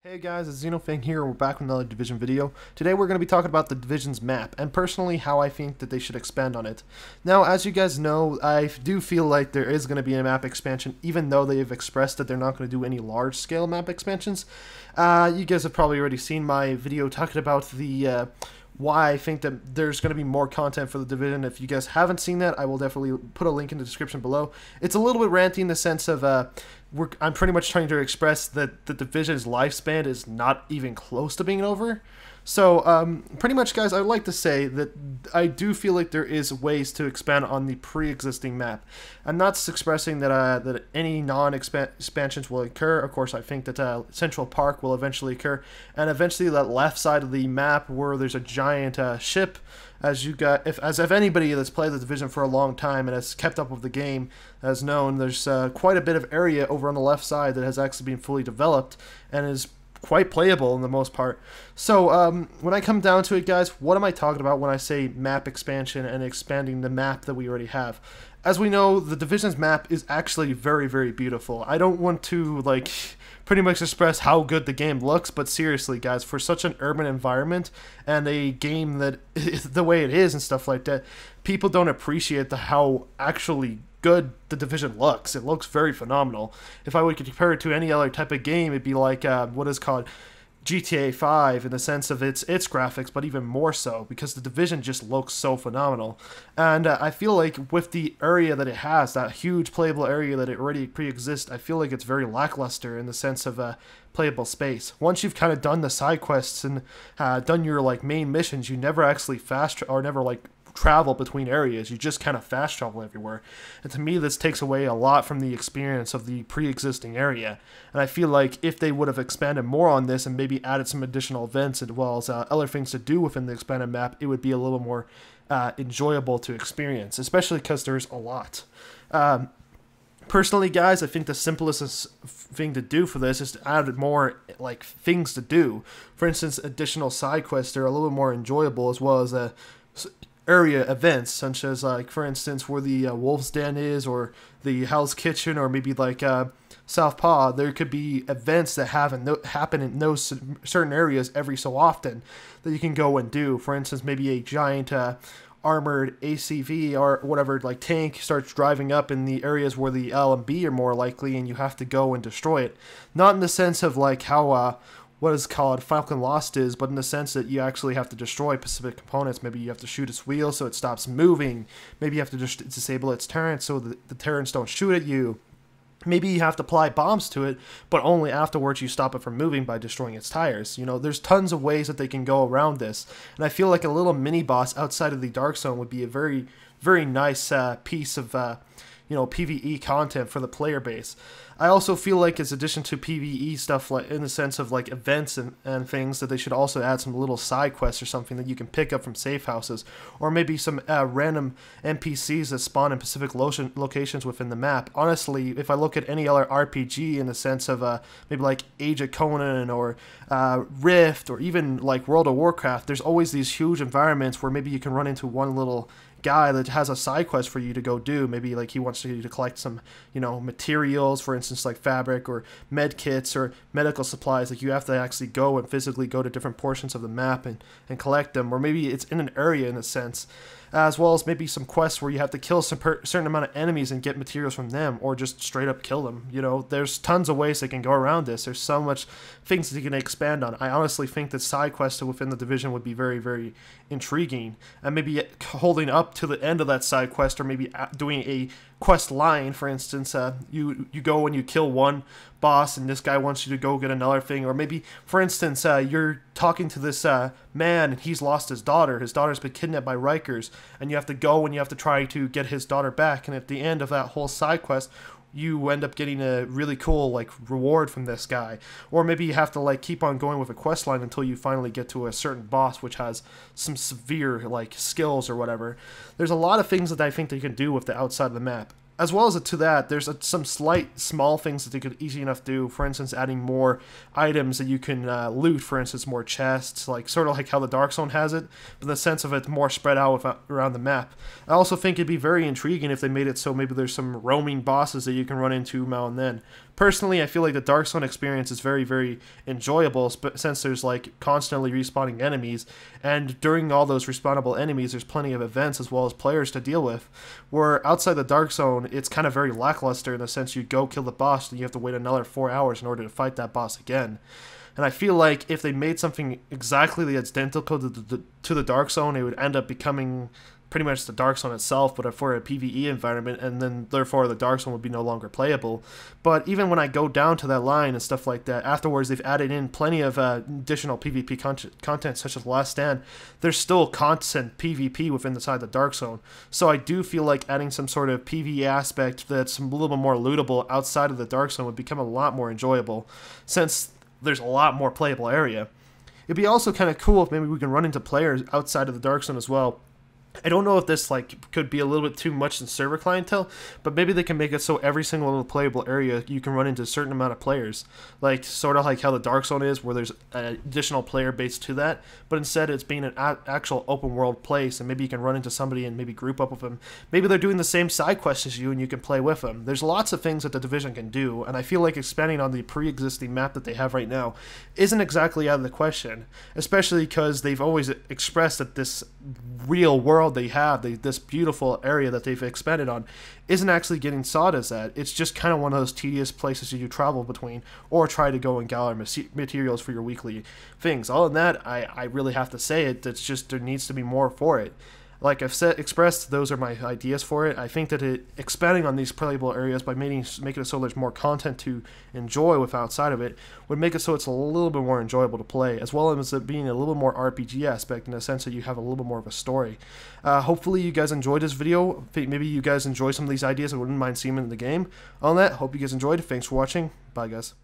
Hey guys, it's Xenofang here. We're back with another Division video. Today we're going to be talking about the Division's map, and personally how I think that they should expand on it. Now, as you guys know, I do feel like there is going to be a map expansion, even though they've expressed that they're not going to do any large-scale map expansions. You guys have probably already seen my video talking about the why I think that there's going to be more content for the Division. If you guys haven't seen that, I will definitely put a link in the description below. It's a little bit ranty in the sense of I'm pretty much trying to express that the Division's lifespan is not even close to being over. So, pretty much, guys, I would like to say that I do feel like there is ways to expand on the pre-existing map. I'm not expressing that that any non-expansions will occur. Of course, I think that Central Park will eventually occur, and eventually that left side of the map where there's a giant ship. As if anybody that's played the Division for a long time and has kept up with the game has known, there's quite a bit of area over on the left side that has actually been fully developed and is quite playable in the most part. So when I come down to it, guys, what am I talking about when I say map expansion and expanding the map that we already have? As we know, the Division's map is actually very, very beautiful. I don't want to pretty much express how good the game looks, but seriously, guys, for such an urban environment and a game that the way it is and stuff like that, people don't appreciate how actually good the Division looks. It looks very phenomenal. If I would compare it to any other type of game, it'd be like what is called GTA 5 in the sense of its graphics, but even more so because the Division just looks so phenomenal. And I feel like with the area that it has, that huge playable area that it already pre-exists, I feel like it's very lackluster in the sense of playable space. Once you've kind of done the side quests and done your main missions, you never actually travel between areas. You just kind of fast travel everywhere, and to me this takes away a lot from the experience of the pre-existing area. And I feel like if they would have expanded more on this and maybe added some additional events as well as other things to do within the expanded map, it would be a little more enjoyable to experience, especially because there's a lot. Personally, guys, I think the simplest thing to do for this is to add more things to do. For instance, additional side quests are a little more enjoyable, as well as area events, such as for instance where the Wolf's Den is, or the Hell's Kitchen, or maybe Southpaw. There could be events that happen in those certain areas every so often that you can go and do. For instance, maybe a giant armored ACV or whatever tank starts driving up in the areas where the LMB are more likely, and you have to go and destroy it. Not in the sense of how what is called Falcon Lost is, but in the sense that you actually have to destroy specific components. Maybe you have to shoot its wheel so it stops moving. Maybe you have to just disable its turrets so that the turrets don't shoot at you. Maybe you have to apply bombs to it, but only afterwards you stop it from moving by destroying its tires. You know, there's tons of ways that they can go around this, and I feel like a little mini boss outside of the Dark Zone would be a very, very nice piece of PvE content for the player base. I also feel like, as addition to PvE stuff, in the sense of events and things, that they should also add some little side quests or something that you can pick up from safe houses, or maybe some random NPCs that spawn in specific locations within the map. Honestly, if I look at any other RPG in the sense of maybe Age of Conan or Rift, or even World of Warcraft, there's always these huge environments where maybe you can run into one little guy that has a side quest for you to go do. Maybe he wants you to collect some materials, for instance fabric or med kits or medical supplies. You have to actually go and physically go to different portions of the map and collect them. Or maybe it's in an area in a sense, as well as maybe some quests where you have to kill some certain amount of enemies and get materials from them, or just straight up kill them. There's tons of ways they can go around this. There's so much things that you can expand on. I honestly think that side quests within the Division would be very, very intriguing, and maybe holding up to the end of that side quest, or maybe doing a quest line. For instance, you go and you kill one boss, and this guy wants you to go get another thing. Or maybe, for instance, you're talking to this man, and he's lost his daughter. His daughter's been kidnapped by Rikers, and you have to go and you have to try to get his daughter back. And at the end of that whole side quest, you end up getting a really cool reward from this guy. Or maybe you have to keep on going with a quest line until you finally get to a certain boss which has some severe skills or whatever. There's a lot of things that I think they can do with the outside of the map. As well as to that, there's some slight small things that they could easy enough do. For instance, adding more items that you can loot. For instance, more chests, sort of how the Dark Zone has it, but in the sense of it more spread out around the map. I also think it'd be very intriguing if they made it so maybe there's some roaming bosses that you can run into now and then. Personally, I feel like the Dark Zone experience is very, very enjoyable, since there's like constantly respawning enemies, and during all those respawnable enemies, there's plenty of events as well as players to deal with. Where outside the Dark Zone, it's kind of very lackluster in the sense you go kill the boss and you have to wait another 4 hours in order to fight that boss again. And I feel like if they made something exactly identical to the Dark Zone, it would end up becoming pretty much the Dark Zone itself, but for a PvE environment, and then therefore the Dark Zone would be no longer playable. But even when I go down to that line and stuff like that, afterwards they've added in plenty of additional PvP content such as Last Stand. There's still constant PvP within inside the Dark Zone. So I do feel like adding some sort of PvE aspect that's a little bit more lootable outside of the Dark Zone would become a lot more enjoyable, since there's a lot more playable area. It'd be also kind of cool if maybe we can run into players outside of the Dark Zone as well. I don't know if this could be a little bit too much in server clientele, but maybe they can make it so every single little playable area you can run into a certain amount of players, like sort of like how the Dark Zone is, where there's an additional player base to that, but instead it's being an actual open world place, and maybe you can run into somebody and maybe group up with them. Maybe they're doing the same side quests as you and you can play with them. There's lots of things that the Division can do, and I feel like expanding on the pre-existing map that they have right now isn't exactly out of the question, especially because they've always expressed that this real world they have, this beautiful area that they've expanded on, isn't actually getting sought as that. It's just kind of one of those tedious places you travel between or try to go and gather materials for your weekly things. Other than that, I really have to say it, it's just there needs to be more for it. Like I've expressed, those are my ideas for it. I think that expanding on these playable areas by making it so there's more content to enjoy with outside of it would make it so it's a little bit more enjoyable to play, as well as it being a little more RPG aspect in the sense that you have a little bit more of a story. Hopefully you guys enjoyed this video. Maybe you guys enjoy some of these ideas and wouldn't mind seeing them in the game. On that, hope you guys enjoyed. Thanks for watching. Bye guys.